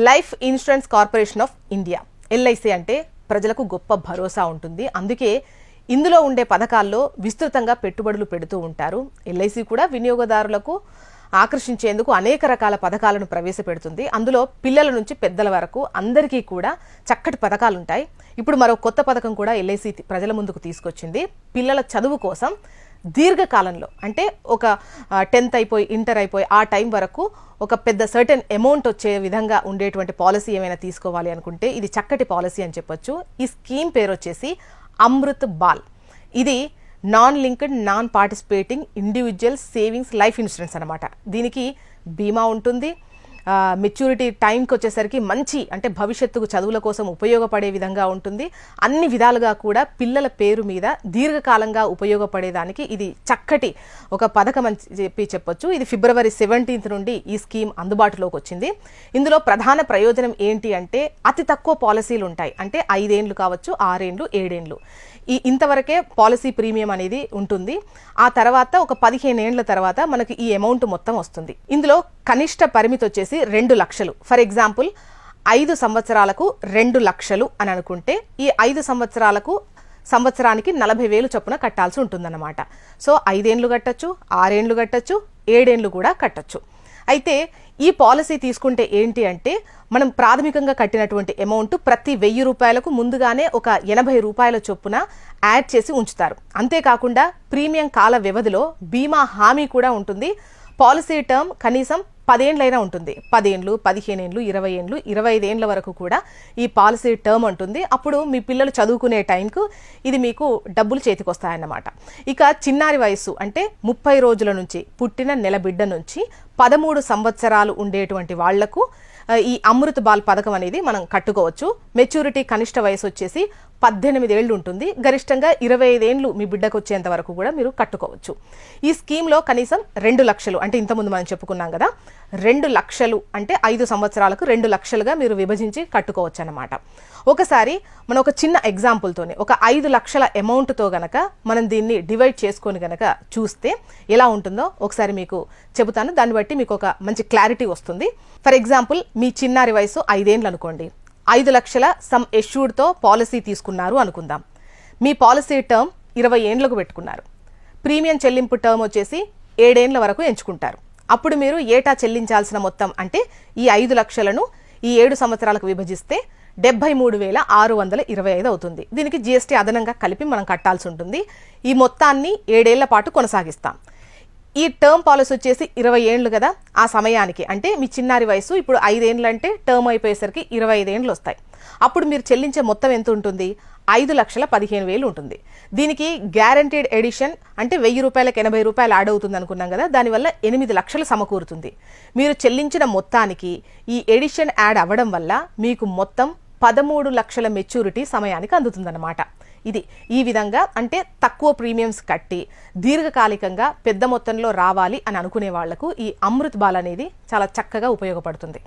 Life insurance corporation of India LIC అంటే ప్రజలకు గొప్ప భరోసా ఉంటుంది. అందుకే ఇందులో ఉండే పథకాల్లో విస్తృతంగా పెట్టుబడులు పెడుతూ ఉంటారు. ఎల్ఐసి కూడా వినియోగదారులకు ఆకర్షించేందుకు అనేక రకాల పథకాలను ప్రవేశపెడుతుంది. అందులో పిల్లల నుంచి పెద్దల వరకు అందరికీ కూడా చక్కటి పథకాలు ఉంటాయి. ఇప్పుడు మరో కొత్త పథకం కూడా ఎల్ఐసి ప్రజల ముందుకు తీసుకొచ్చింది. పిల్లల చదువు కోసం దీర్ఘకాలంలో అంటే ఒక 10th అయిపోయి ఇంటర్ అయిపోయి ఆ టైం వరకు ఒక పెద్ద సర్టెన్ అమౌంట్ వచ్చే విధంగా ఉండేటువంటి పాలసీ ఏమైనా తీసుకోవాలి అనుకుంటే ఇది చక్కటి పాలసీ అని చెప్పొచ్చు. ఈ స్కీమ్ పేరు వచ్చేసి అమృత్ బాల్. ఇది non linked non participating individual savings life insurance అనమాట. దీనికి బీమా ఉంటుంది. మెచ్యూరిటీ టైంకి వచ్చేసరికి మంచి అంటే భవిష్యత్తుకు చదువుల కోసం ఉపయోగపడే విధంగా ఉంటుంది. అన్ని విధాలుగా కూడా పిల్లల పేరు మీద దీర్ఘకాలంగా ఉపయోగపడేదానికి ఇది చక్కటి ఒక పథకం అని చెప్పొచ్చు. ఇది February 17th నుండి ఈ స్కీమ్ అందుబాటులోకి వచ్చింది. ఇందులో ప్రధాన ప్రయోజనం ఏంటి అంటే అతి తక్కువ పాలసీలు ఉంటాయి. అంటే 5 ఏళ్ళు కావచ్చు, 6 ఏళ్ళు, 7 ఏళ్ళు ఇంతవరకే పాలసీ ప్రీమియం అనేది ఉంటుంది. ఆ తర్వాత ఒక 15 ఏళ్ల తర్వాత మనకి ఈ అమౌంట్ మొత్తం వస్తుంది. ఇందులో కనిష్ట పరిమితి వచ్చేసి 2 లక్షలు. ఫర్ ఎగ్జాంపుల్ 5 సంవత్సరాలకు 2 లక్షలు అని అనుకుంటే ఈ 5 సంవత్సరానికి 40,000 చొప్పున కట్టాల్సి ఉంటుందన్నమాట. సో 5 ఏళ్ళు కట్టచ్చు, 6 ఏళ్ళు కట్టచ్చు, 7 ఏళ్ళు కూడా కట్టచ్చు. అయితే ఈ పాలసీ తీసుకుంటే ఏంటి అంటే మనం ప్రాథమికంగా కట్టినటువంటి అమౌంట్ ప్రతి 1000 రూపాయలకు ముందుగానే ఒక 80 రూపాయల చొప్పున యాడ్ చేసి ఉంచుతారు. అంతేకాకుండా ప్రీమియం కాల వ్యవధిలో బీమా హామీ కూడా ఉంటుంది. పాలసీ టర్మ్ కనీసం 10 ఏళ్ళైనా ఉంటుంది. 10 ఏళ్ళు, 15 ఏళ్ళు, 20 ఏళ్ళు, 25 ఏళ్ళ వరకు కూడా ఈ పాలసీ టర్మ్ ఉంటుంది. అప్పుడు మీ పిల్లలు చదువుకునే టైంకు ఇది మీకు డబ్బులు చేతికి వస్తాయన్నమాట. ఇక చిన్నారి వయస్సు అంటే 30 రోజుల నుంచి పుట్టిన నెల బిడ్డ నుంచి 13 సంవత్సరాలు ఉండేటువంటి వాళ్లకు ఈ అమృత్ బాల్ పథకం అనేది మనం కట్టుకోవచ్చు. మెచ్యూరిటీ కనిష్ట వయసు వచ్చేసి 18 ఏళ్ళు ఉంటుంది. గరిష్టంగా 25 ఏళ్ళు మీ బిడ్డకు వచ్చేంత వరకు కూడా మీరు కట్టుకోవచ్చు. ఈ స్కీమ్లో కనీసం 2 లక్షలు అంటే ఇంతకుముందు మనం చెప్పుకున్నాం కదా, 2 లక్షలు అంటే 5 సంవత్సరాలకు 2 లక్షలుగా మీరు విభజించి కట్టుకోవచ్చు అన్నమాట. ఒకసారి మనం ఒక చిన్న ఎగ్జాంపుల్తోనే ఒక 5 లక్షల అమౌంట్తో గనక మనం దీన్ని డివైడ్ చేసుకొని గనక చూస్తే ఎలా ఉంటుందో ఒకసారి మీకు చెబుతాను. దాన్ని బట్టి మీకు ఒక మంచి క్లారిటీ వస్తుంది. ఫర్ ఎగ్జాంపుల్ మీ చిన్నారి వయసు 5 ఏళ్ళు అనుకోండి. 5 లక్షల సమ్ ఎష్యూర్డ్తో పాలసీ తీసుకున్నారు అనుకుందాం. మీ పాలసీ టర్మ్ 20 ఏళ్లకు పెట్టుకున్నారు. ప్రీమియం చెల్లింపు టర్మ్ వచ్చేసి 7 ఏళ్ల వరకు ఎంచుకుంటారు. అప్పుడు మీరు ఏటా చెల్లించాల్సిన మొత్తం అంటే ఈ 5 లక్షలను ఈ 7 సంవత్సరాలకు విభజిస్తే 73,625 అవుతుంది. దీనికి GST అదనంగా కలిపి మనం కట్టాల్సి ఉంటుంది. ఈ మొత్తాన్ని 7 ఏళ్ల పాటు కొనసాగిస్తాం. ఈ టర్మ్ పాలసీ వచ్చేసి 20 ఏళ్ళు కదా, ఆ సమయానికి అంటే మీ చిన్నారి వయసు ఇప్పుడు 5 ఏళ్ళు అంటే టర్మ్ అయిపోయేసరికి 25 ఏళ్ళు వస్తాయి. అప్పుడు మీరు చెల్లించే మొత్తం ఎంత ఉంటుంది? 5,15,000 ఉంటుంది. దీనికి గ్యారంటీడ్ ఎడిషన్ అంటే 1000 రూపాయలకు 80 రూపాయలు యాడ్ అవుతుంది అనుకున్నాం కదా, దానివల్ల 8 లక్షలు సమకూరుతుంది. మీరు చెల్లించిన మొత్తానికి ఈ ఎడిషన్ యాడ్ అవ్వడం వల్ల మీకు మొత్తం 13 లక్షల మెచ్యూరిటీ సమయానికి అందుతుందన్నమాట. ఇది ఈ విధంగా అంటే తక్కువ ప్రీమియమ్స్ కట్టి దీర్ఘకాలికంగా పెద్ద మొత్తంలో రావాలి అని అనుకునే వాళ్లకు ఈ అమృత్ బాల్ అనేది చాలా చక్కగా ఉపయోగపడుతుంది.